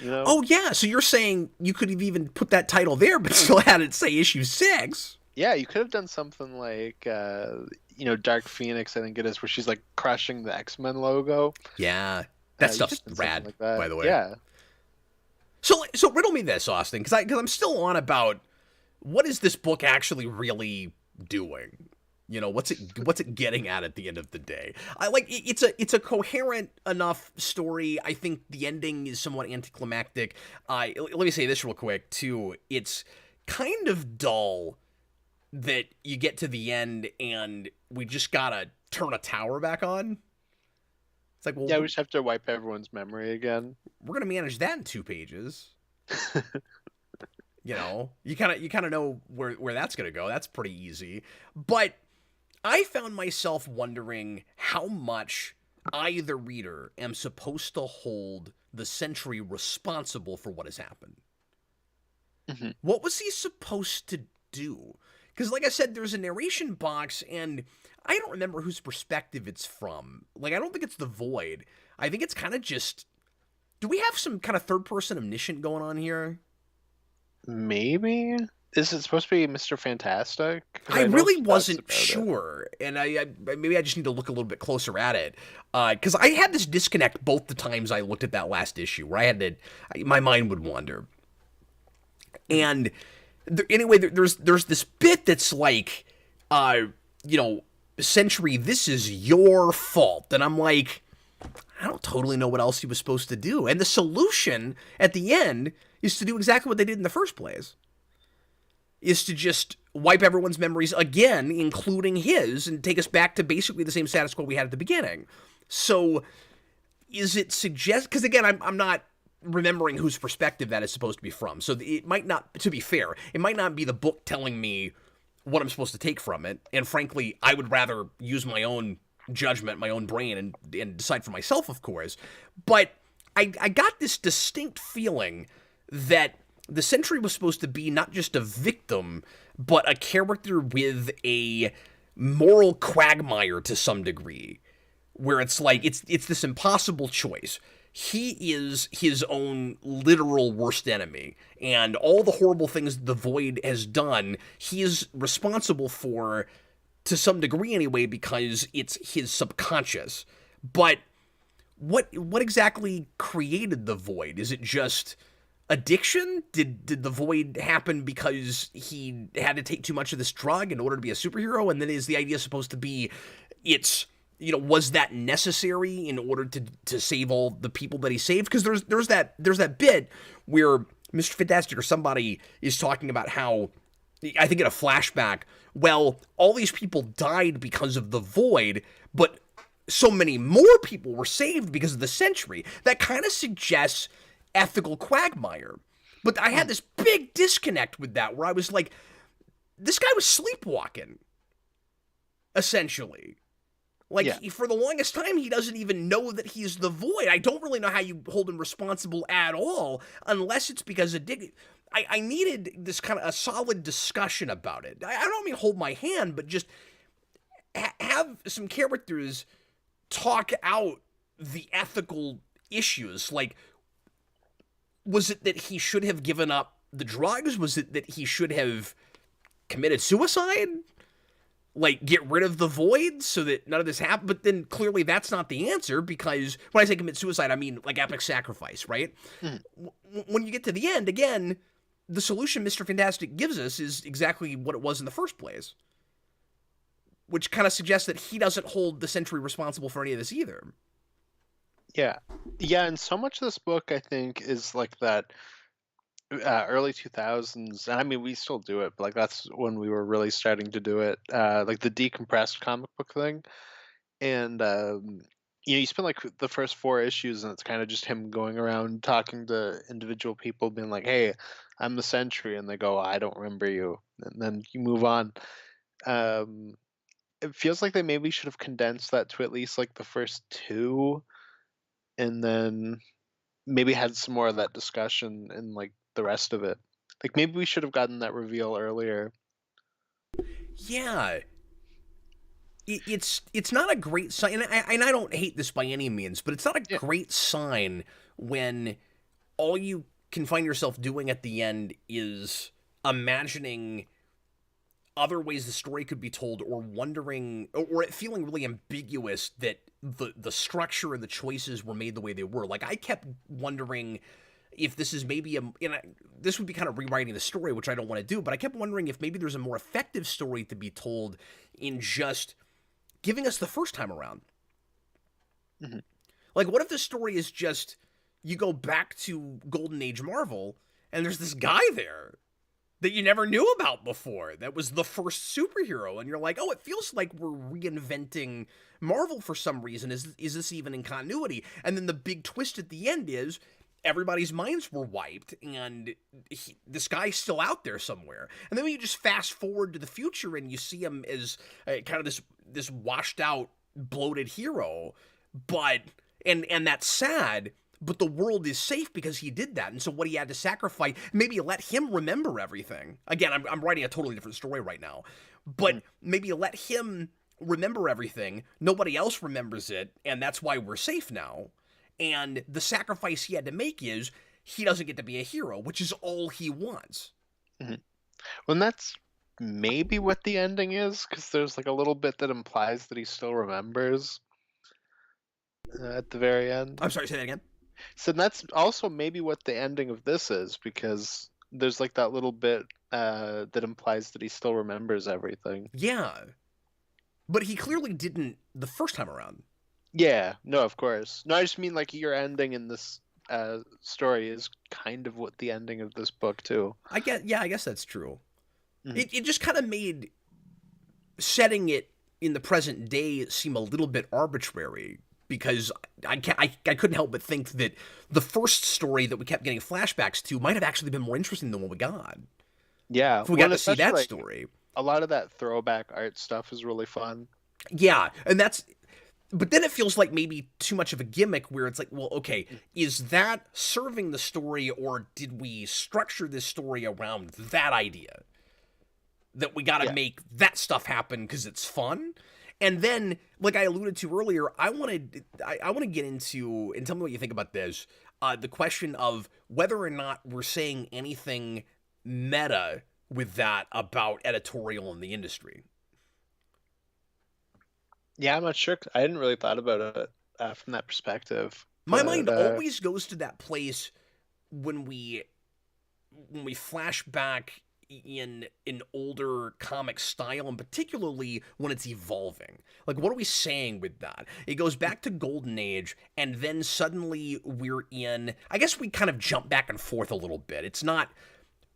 You know? Oh, yeah, so you're saying you could have even put that title there but still had it say issue 6? Yeah, you could have done something like Dark Phoenix, I think it is, where she's like crushing the X-Men logo. Yeah, that You stuff's could have done something rad, like that. by the way. Yeah. So riddle me this, Austin, because I'm still on about what is this book actually really doing? You know, what's it getting at the end of the day? I like it's a coherent enough story. I think the ending is somewhat anticlimactic. Let me say this real quick too. It's kind of dull that you get to the end and we just gotta turn a tower back on. It's like, well, Yeah, we just have to wipe everyone's memory again. we're gonna manage that in 2 pages. You know, you kind of know where that's gonna go. That's pretty easy. But I found myself wondering how much I, the reader, am supposed to hold the Sentry responsible for what has happened. Mhm. What was he supposed to do? Because, like I said, there's a narration box, and I don't remember whose perspective it's from. Like, I don't think it's the Void. I think it's kind of just. Do we have some kind of third-person omniscient going on here? Maybe? Is it supposed to be Mr. Fantastic? 'Cause I know really stuff's wasn't about it. sure, and I maybe I just need to look a little bit closer at it, because I had this disconnect both the times I looked at that last issue, where I had to, my mind would wander, and anyway, there's this bit that's like, Sentry, this is your fault, and I'm like, I don't totally know what else he was supposed to do, and the solution at the end is to do exactly what they did in the first place. Is to just wipe everyone's memories again, including his, and take us back to basically the same status quo we had at the beginning. So, is it suggest? Because again, I'm not remembering whose perspective that is supposed to be from. So it might not. To be fair, it might not be the book telling me what I'm supposed to take from it. And frankly, I would rather use my own judgment, my own brain, and decide for myself, of course. But I got this distinct feeling that the Sentry was supposed to be not just a victim, but a character with a moral quagmire to some degree, where it's like it's this impossible choice. He is his own literal worst enemy, and all the horrible things the Void has done, he is responsible for to some degree anyway, because it's his subconscious. But what exactly created the Void? Is it just addiction? Did the Void happen because he had to take too much of this drug in order to be a superhero? And then is the idea supposed to be was that necessary in order to save all the people that he saved? Because there's that bit where Mr. Fantastic or somebody is talking about how, I think in a flashback, well, all these people died because of the Void, but so many more people were saved because of the Sentry. That kind of suggests ethical quagmire. But I had this big disconnect with that, where I was like, this guy was sleepwalking, essentially. Like, Yeah. for the longest time, he doesn't even know that he's the Void. I don't really know how you hold him responsible at all, unless it's because of I needed this kind of a solid discussion about it. I don't mean hold my hand, but just have some characters talk out the ethical issues. Like, was it that he should have given up the drugs? Was it that he should have committed suicide? Like, get rid of the Void so that none of this happened? But then clearly that's not the answer, because when I say commit suicide, I mean like epic sacrifice, right? When you get to the end, again, the solution Mr. Fantastic gives us is exactly what it was in the first place. which kind of suggests that he doesn't hold the Sentry responsible for any of this either. Yeah. Yeah, and so much of this book I think is like that early 2000s, and I mean we still do it, but like that's when we were really starting to do it, like the decompressed comic book thing. And you spend like the first four issues and it's kind of just him going around talking to individual people being like, hey, I'm the Sentry, and they go, I don't remember you, and then you move on. um it feels like they maybe should have condensed that to at least like the first two, and then maybe had some more of that discussion in like the rest of it. Like maybe we should have gotten that reveal earlier. Yeah, it's not a great sign, and I don't hate this by any means, but it's not a Yeah. great sign when all you can find yourself doing at the end is imagining other ways the story could be told, or wondering, or it feeling really ambiguous that the structure and the choices were made the way they were. Like, I kept wondering if this is maybe this would be kind of rewriting the story, which I don't want to do, but I kept wondering if maybe there's a more effective story to be told in just giving us the first time around. Mhm. Like, what if the story is just you go back to Golden Age Marvel and there's this guy there that you never knew about before that was the first superhero, and you're like, oh, it feels like we're reinventing Marvel for some reason. Is this even in continuity? And then the big twist at the end is everybody's minds were wiped, and this guy's still out there somewhere. And then when you just fast forward to the future and you see him as kind of this washed out, bloated hero, but and that's sad. But the world is safe because he did that. And so what he had to sacrifice, maybe let him remember everything. Again, I'm writing a totally different story right now. But maybe let him remember everything. Nobody else remembers it. And that's why we're safe now. And the sacrifice he had to make is he doesn't get to be a hero, which is all he wants. Mhm. Well, and that's maybe what the ending is, because there's like a little bit that implies that he still remembers at the very end. I'm sorry, say that again. So that's also maybe what the ending of this is, because there's like that little bit that implies that he still remembers everything. Yeah. But he clearly didn't the first time around. Yeah, no, of course. No, I just mean like your ending in this story is kind of what the ending of this book too. I guess that's true. Mhm. It just kind of made setting it in the present day seem a little bit arbitrary, because I couldn't help but think that the first story that we kept getting flashbacks to might have actually been more interesting than what we got. Yeah, If we well, got to see especially that like story. a lot of that throwback art stuff is really fun. Yeah, and but then it feels like maybe too much of a gimmick, where it's like, well, okay, is that serving the story, or did we structure this story around that idea? That we got to Yeah. make that stuff happen because it's fun. And then, like I alluded to earlier, I want to get into, and tell me what you think about this. The question of whether or not we're saying anything meta with that about editorial in the industry. Yeah, I'm not sure. I hadn't really thought about it from that perspective. My But mind always goes to that place when we flash back in an older comic style, and particularly when it's evolving. Like, what are we saying with that? It goes back to Golden Age, and then suddenly we're in, I guess we kind of jump back and forth a little bit. It's not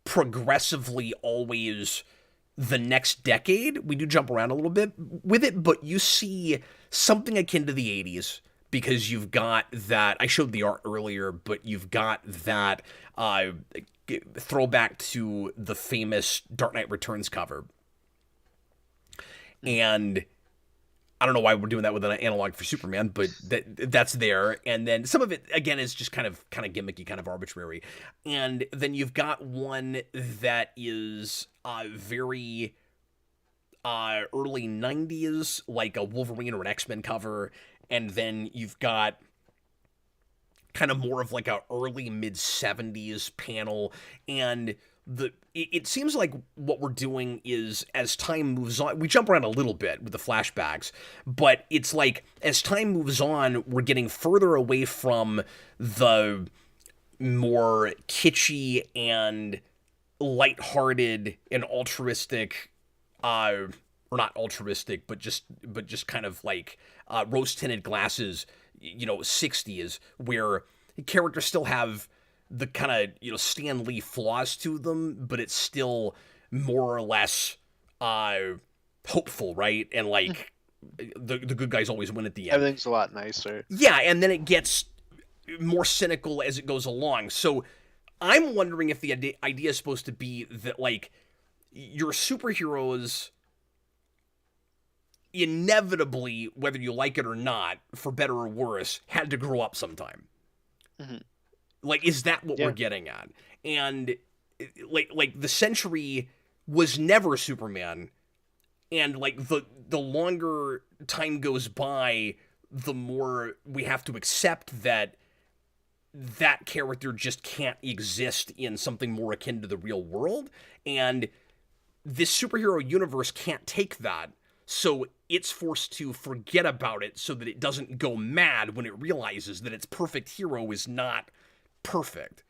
progressively always the next decade. We do jump around a little bit with it, but you see something akin to the 80s, because you've got that, I showed the art earlier, but you've got that throwback to the famous Dark Knight Returns cover. And I don't know why we're doing that with an analog for Superman, but that's there. And then some of it, again, is just kind of gimmicky, kind of arbitrary. And then you've got one that is very early 90s, like a Wolverine or an X-Men cover. And then you've got kind of more of like a early mid 70s panel. And it seems like what we're doing is, as time moves on, we jump around a little bit with the flashbacks, but it's like as time moves on, we're getting further away from the more kitschy and lighthearted and altruistic or not altruistic, but just kind of like rose tinted glasses, 60s, where characters still have the kind of Stan Lee flaws to them, but it's still more or less uh, hopeful, right? And like the good guys always win at the end. Everything's a lot nicer. Yeah, and then it gets more cynical as it goes along. So I'm wondering if the idea is supposed to be that like your superheroes inevitably, whether you like it or not, for better or worse, had to grow up sometime. Mm-hmm. Like, is that what we're getting at? And like the Sentry was never Superman, and like the longer time goes by, the more we have to accept that character just can't exist in something more akin to the real world, and this superhero universe can't take that, so it's forced to forget about it so that it doesn't go mad when it realizes that its perfect hero is not perfect.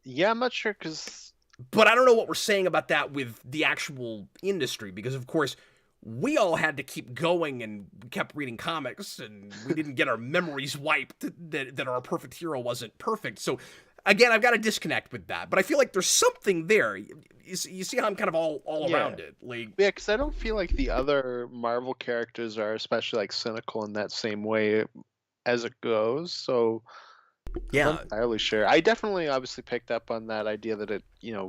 Yeah, I'm not sure because. But I don't know what we're saying about that with the actual industry, because of course we all had to keep going and kept reading comics, and we didn't get our memories wiped that our perfect hero wasn't perfect. So again, I've got to disconnect with that, but I feel like there's something there. You see how I'm kind of all around it, like because I don't feel like the other Marvel characters are especially like cynical in that same way as it goes. So yeah, I'm not entirely sure. I definitely obviously picked up on that idea that it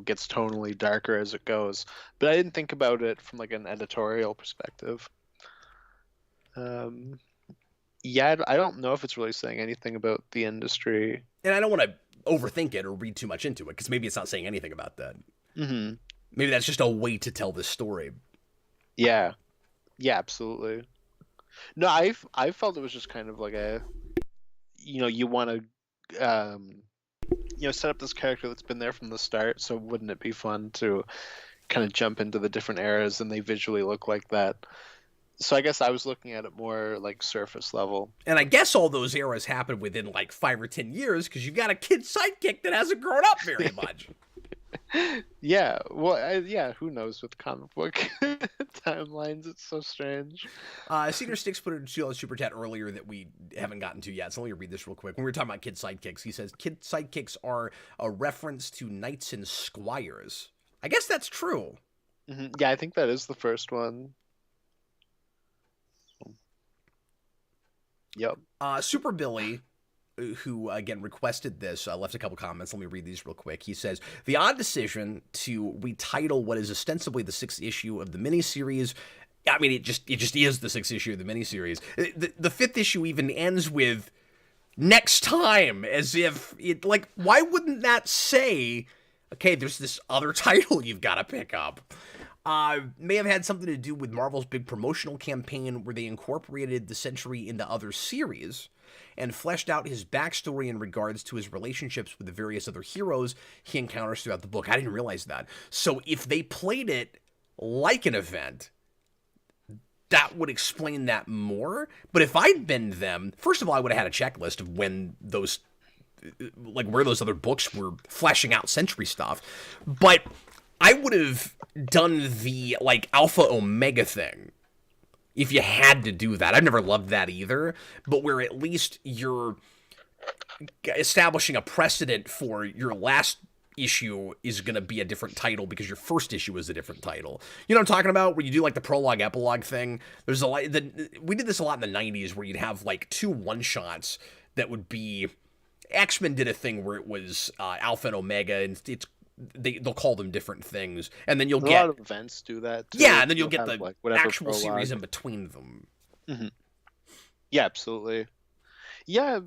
gets tonally darker as it goes, but I didn't think about it from like an editorial perspective. Yeah, I don't know if it's really saying anything about the industry. And I don't want to overthink it or read too much into it, because maybe it's not saying anything about that. Mm-hmm. Maybe that's just a way to tell this story. Yeah, absolutely. No, I felt it was just kind of like a, you want to, set up this character that's been there from the start. So wouldn't it be fun to kind of jump into the different eras and they visually look like that? So I guess I was looking at it more like surface level. And I guess all those eras happened within like 5 or 10 years, because you got a kid sidekick that hasn't grown up very much. Yeah, well, yeah, who knows with comic book timelines? It's so strange. Cedar Sticks put a $2 super chat earlier that we haven't gotten to yet, so let me read this real quick. When we were talking about kid sidekicks, he says kid sidekicks are a reference to knights and squires. I guess that's true. Mm-hmm. Yeah, I think that is the first one. Yep. Super Billy, who again requested this, left a couple comments. Let me read these real quick. He says the odd decision to retitle what is ostensibly the 6th issue of the miniseries. I mean, it just is the 6th issue of the miniseries. The 5th issue even ends with next time, as if it like, why wouldn't that say, okay, there's this other title you've got to pick up? May have had something to do with Marvel's big promotional campaign where they incorporated the Sentry into other series and fleshed out his backstory in regards to his relationships with the various other heroes he encounters throughout the book. I didn't realize that. So if they played it like an event, that would explain that more. But if I'd been them, first of all, I would have had a checklist of when those, like where those other books were fleshing out Sentry stuff. But I would have done the like Alpha Omega thing if you had to do that. I've never loved that either, but where at least you're establishing a precedent for your last issue is going to be a different title because your first issue is a different title. You know what I'm talking about? Where you do like the prologue epilogue thing. There's a lot. We did this a lot in the 90s where you'd have like 2 one-shots that would be. X-Men did a thing where it was Alpha and Omega, and they'll call them different things, and then you'll get a lot of events do that too. Yeah, and then you'll get the like actual prologue series in between them. Mm-hmm. Yeah, absolutely. Yeah,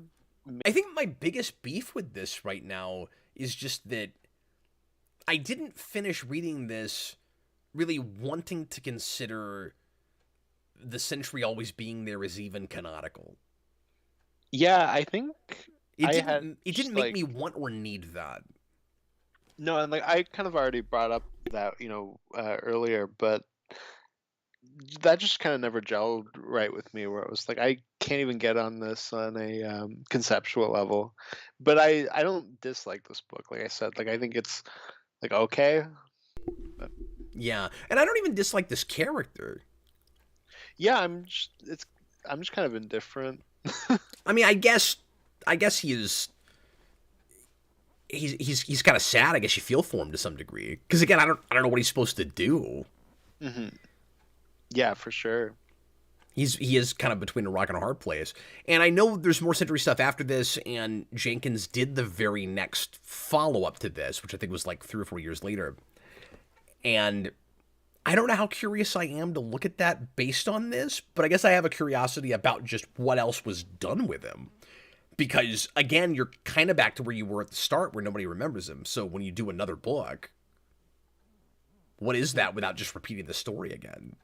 I think my biggest beef with this right now is just that I didn't finish reading this really wanting to consider the Sentry always being there as even canonical. Yeah, I think it didn't make me want or need that. No, and like I kind of already brought up that earlier, but that just kind of never gelled right with me. Where it was like I can't even get on this on a conceptual level, but I don't dislike this book. Like I said, like I think it's like okay. But... Yeah, and I don't even dislike this character. Yeah, I'm just kind of indifferent. I mean, I guess he's kind of sad. I guess you feel for him to some degree because again, I don't know what he's supposed to do. Hmm. Yeah, for sure. He is kind of between a rock and a hard place. And I know there's more Sentry stuff after this, and Jenkins did the very next follow up to this, which I think was like 3 or 4 years later. And I don't know how curious I am to look at that based on this, but I guess I have a curiosity about just what else was done with him. Because again, you're kind of back to where you were at the start, where nobody remembers him. So when you do another book, what is that without just repeating the story again?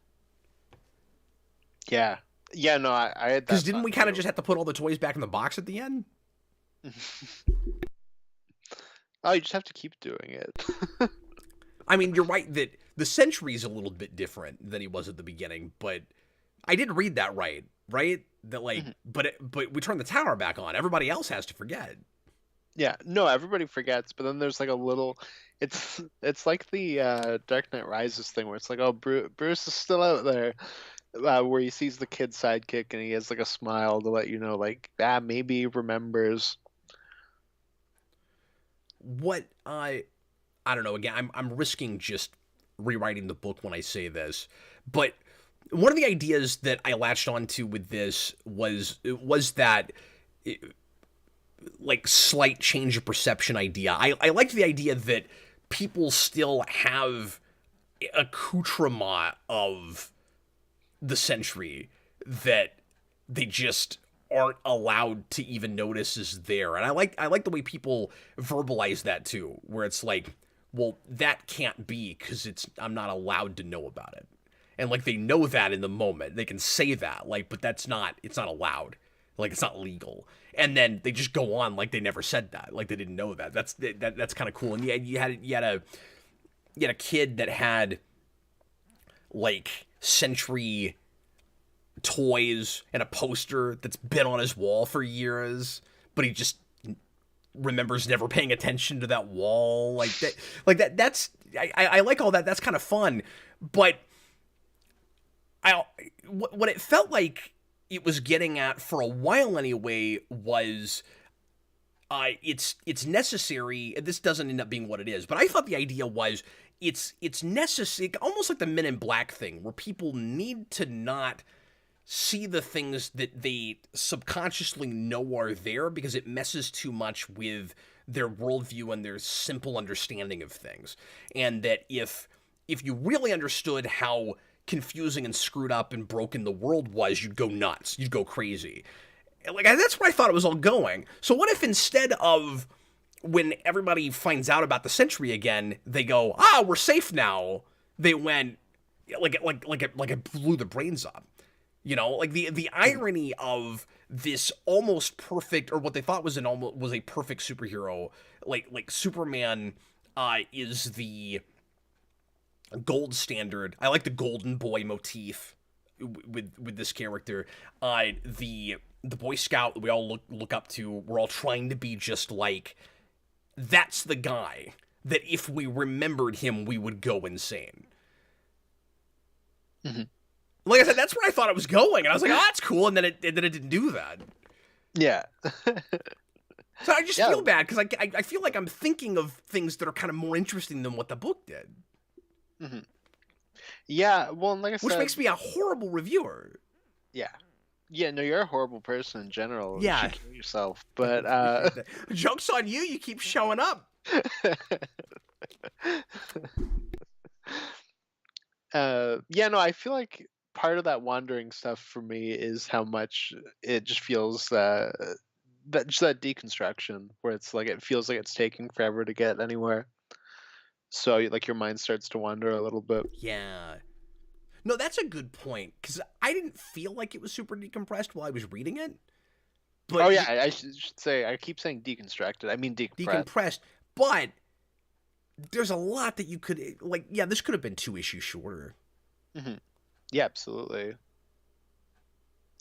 Yeah. Yeah, no, I had Because that didn't thought we kind of too. just have to put all the toys back in the box at the end? Oh, you just have to keep doing it. I mean, you're right that the Sentry is a little bit different than he was at the beginning, but I did read that right, right? That like, Mhm. but we turn the tower back on. Everybody else has to forget. Yeah, no, everybody forgets, but then there's like a little. It's like the Dark Knight Rises thing where it's like, oh, Bruce is still out there, where he sees the kid sidekick and he has like a smile to let you know, like, maybe he remembers. What I don't know. Again, I'm risking just rewriting the book when I say this, but one of the ideas that I latched onto with this was that like slight change of perception idea. I liked the idea that people still have accoutrement of the Sentry that they just aren't allowed to even notice is there. And I like the way people verbalize that too, where it's like, well, that can't be because I'm not allowed to know about it. And like they know that in the moment. They can say that, like, but it's not allowed. Like it's not legal. And then they just go on like they never said that. Like they didn't know that. That's kind of cool. And you had a kid that had like Sentry toys and a poster that's been on his wall for years, but he just remembers never paying attention to that wall. That's I like all that. That's kind of fun, but I what it felt like it was getting at for a while anyway was it's necessary. This doesn't end up being what it is, but I thought the idea was it's necessary, almost like the Men in Black thing, where people need to not see the things that they subconsciously know are there because it messes too much with their worldview and their simple understanding of things. And that if you really understood how confusing and screwed up and broken the world was, you'd go nuts. You'd go crazy. Like that's where I thought it was all going. So what if instead of when everybody finds out about the Sentry again, they go, we're safe now. They went like it blew the brains up. You know, like the irony of this almost perfect, or what they thought was a perfect superhero, like Superman, is the gold standard. I like the golden boy motif with this character. The Boy Scout that we all look up to. We're all trying to be just like. That's the guy that if we remembered him, we would go insane. Hmm. Like I said, that's where I thought it was going, and I was like, "Oh, that's cool," and then it didn't do that. Yeah. So I just Yeah. feel bad because I feel like I'm thinking of things that are kind of more interesting than what the book did, Hmm. Yeah. Well, and like I which said, makes me a horrible reviewer. yeah. Yeah, no, you're a horrible person in general. You Yeah, should kill yourself. But appreciate that. Joke's on you. You keep showing up. yeah, no, I feel like part of that wandering stuff for me is how much it just feels that deconstruction where it's like it feels like it's taking forever to get anywhere. So like your mind starts to wander a little bit. Yeah. No, that's a good point because I didn't feel like it was super decompressed while I was reading it, Oh but yeah, I should say I keep saying deconstructed. I mean decompressed. decompressed. But there's a lot that you could like. Yeah, this could have been 2 issues shorter. Hmm. Yeah, absolutely,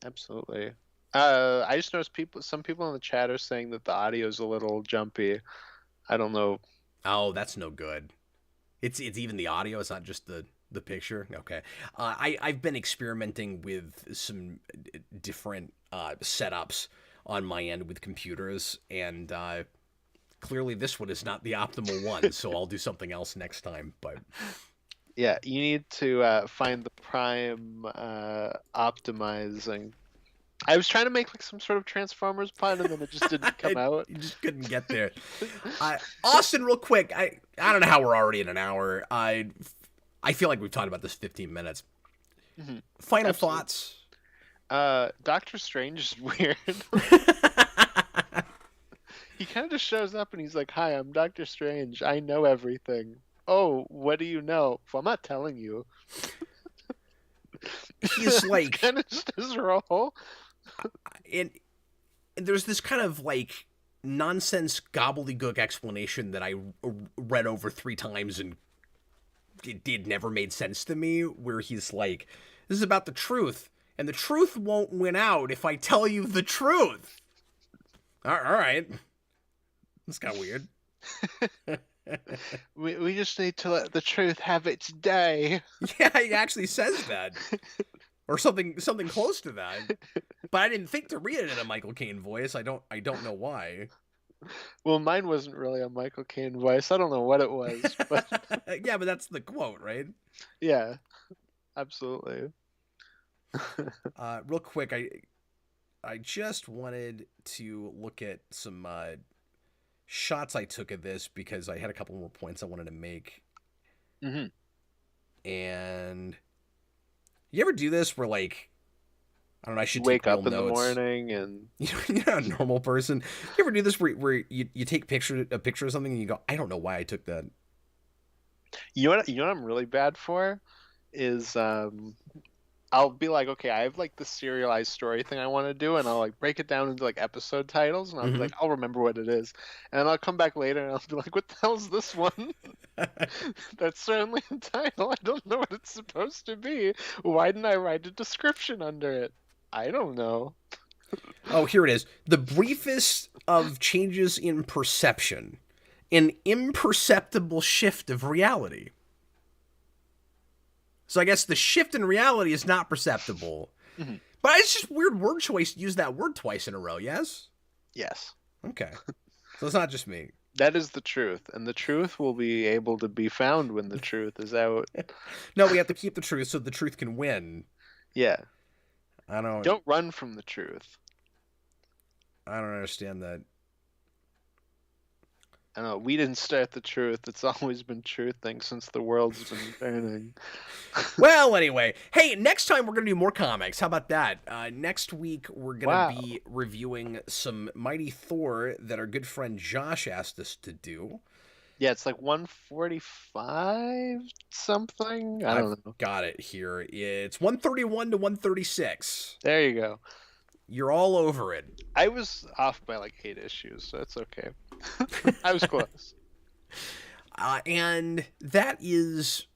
absolutely. I just noticed some people in the chat are saying that the audio is a little jumpy. I don't know. Oh, that's no good. It's even the audio. It's not just the picture. Okay. I've been experimenting with some different setups on my end with computers, and clearly this one is not the optimal one. So I'll do something else next time. But Yeah, you need to find the prime optimizing. I was trying to make like some sort of Transformers pun, and then it just didn't come out. you just couldn't get there. Austin, real quick. I don't know how we're already in an hour. I feel like we've talked about this 15 minutes. Mhm. Final Absolutely. thoughts. Doctor Strange is weird. He kind of just shows up and he's like, "Hi, I'm Doctor Strange. I know everything." Oh, what do you know? Well, I'm not telling you. He's It's like, kind of just his role. and there's this kind of like nonsense gobbledygook explanation that I read over 3 times and it never made sense to me, where he's like, this is about the truth, and the truth won't win out if I tell you the truth. All right. That's kind of weird. We just need to let the truth have its day. Yeah, he actually says that. Or something close to that. But I didn't think to read it in a Michael Caine voice. I don't know why. Well, mine wasn't really a Michael Caine voice. I don't know what it was, but Yeah, but that's the quote, right? yeah, absolutely. Real quick, I just wanted to look at some shots I took of this because I had a couple more points I wanted to make. hmm And you ever do this where like, I don't know, I should take Wake real up in the notes. morning and You're not a normal person. You ever do this where you take a picture of something and you go, I don't know why I took that. you know what I'm really bad for is I'll be like, okay, I have like the serialized story thing I want to do, and I'll like break it down into like episode titles, and I'll be Mm-hmm. like, I'll remember what it is, and then I'll come back later and I'll be like, what the hell's this one? That's certainly a title. I don't know what it's supposed to be. Why didn't I write a description under it? I don't know. Oh, here it is. The briefest of changes in perception. An imperceptible shift of reality. So I guess the shift in reality is not perceptible. Mhm. But it's just weird word choice to use that word twice in a row, yes? Yes, Okay. So it's not just me. that is the truth, and the truth will be able to be found when the truth is out. No, we have to keep the truth so the truth can win. Yeah, I don't don't run from the truth. understand that. I know we didn't start the truth. It's always been truthing since the world's been turning. Well, anyway, hey, next time we're going to do more comics. How about that? Next week, we're going to Wow. be reviewing some Mighty Thor that our good friend Josh asked us to do. Yeah, it's like 145 something. I don't know. Got it here. It's 131 to 136. There you go. You're all over it. I was off by like 8 issues, so it's okay. I was close. And that is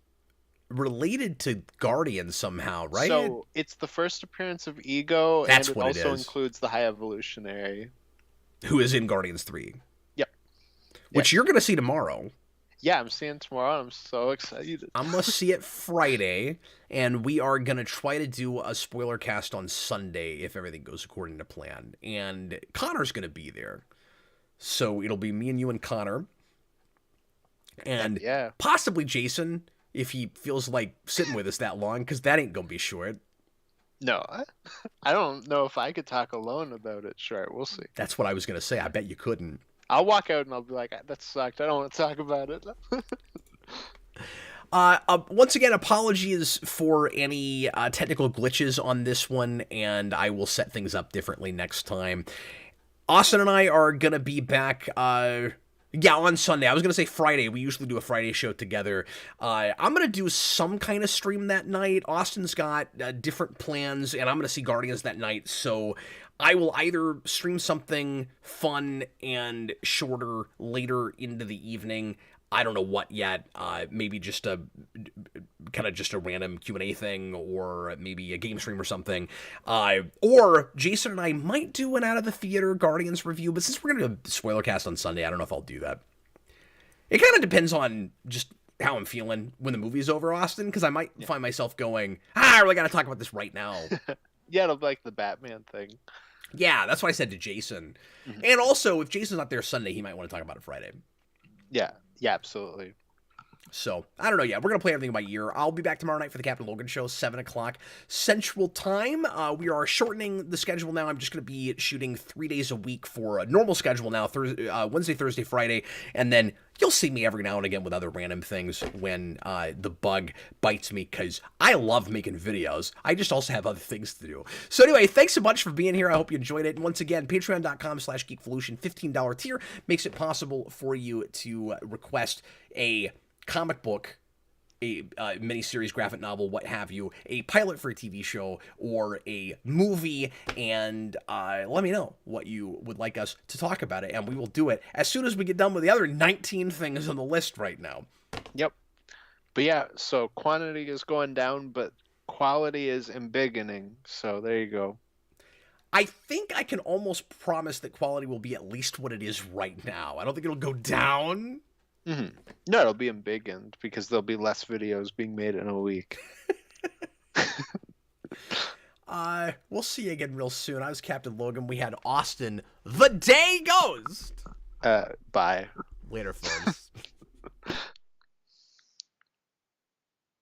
related to Guardian somehow, right? So it's the first appearance of Ego, That's and it what it also is. includes the High Evolutionary. Who is in Guardians 3. Yep. Which Yes. you're going to see tomorrow. Yeah, I'm seeing it tomorrow. I'm so excited. I'm going to see it Friday, and we are going to try to do a spoiler cast on Sunday if everything goes according to plan. And Connor's going to be there. So it'll be me and you and Connor. And Yeah. possibly Jason, if he feels like sitting with us that long, because that ain't going to be short. No, I don't know if I could talk alone about it. Sure, we'll see. That's what I was going to say. I bet you couldn't. I'll walk out and I'll be like, that sucked. I don't want to talk about it. Once again, apologies for any technical glitches on this one, and I will set things up differently next time. Austin and I are going to be back, on Sunday. I was going to say Friday. We usually do a Friday show together. I'm going to do some kind of stream that night. Austin's got different plans, and I'm going to see Guardians that night, so I will either stream something fun and shorter later into the evening. I don't know what yet. Maybe just a random Q&A thing, or maybe a game stream or something. Or Jason and I might do an out of the theater Guardians review, but since we're gonna do a spoiler cast on Sunday, I don't know if I'll do that. It kind of depends on just how I'm feeling when the movie's over, Austin, because I might Yeah. find myself going, I really got to talk about this right now. Yeah, it'll be like the Batman thing. Yeah, that's what I said to Jason. Mhm. And also, if Jason's not there Sunday, he might want to talk about it Friday. Yeah, yeah, absolutely. So, I don't know yet. We're going to play everything by ear. I'll be back tomorrow night for the Captain Logan Show, 7 o'clock Central Time. We are shortening the schedule now. I'm just going to be shooting 3 days a week for a normal schedule now, Wednesday, Thursday, Friday, and then you'll see me every now and again with other random things when the bug bites me, because I love making videos. I just also have other things to do. So anyway, thanks so much for being here. I hope you enjoyed it. And once again, patreon.com/geekvolution, $15 tier makes it possible for you to request a comic book, a miniseries, graphic novel, what have you, a pilot for a TV show, or a movie, and let me know what you would like us to talk about it, and we will do it as soon as we get done with the other 19 things on the list right now. Yep. But yeah, so quantity is going down, but quality is embiggening. So there you go. I think I can almost promise that quality will be at least what it is right now. I don't think it'll go down. Mm-hmm. No, it'll be embiggened because there'll be less videos being made in a week. We'll see you again real soon. I was Captain Logan. We had Austin, the Day Ghost. Bye. Later, folks.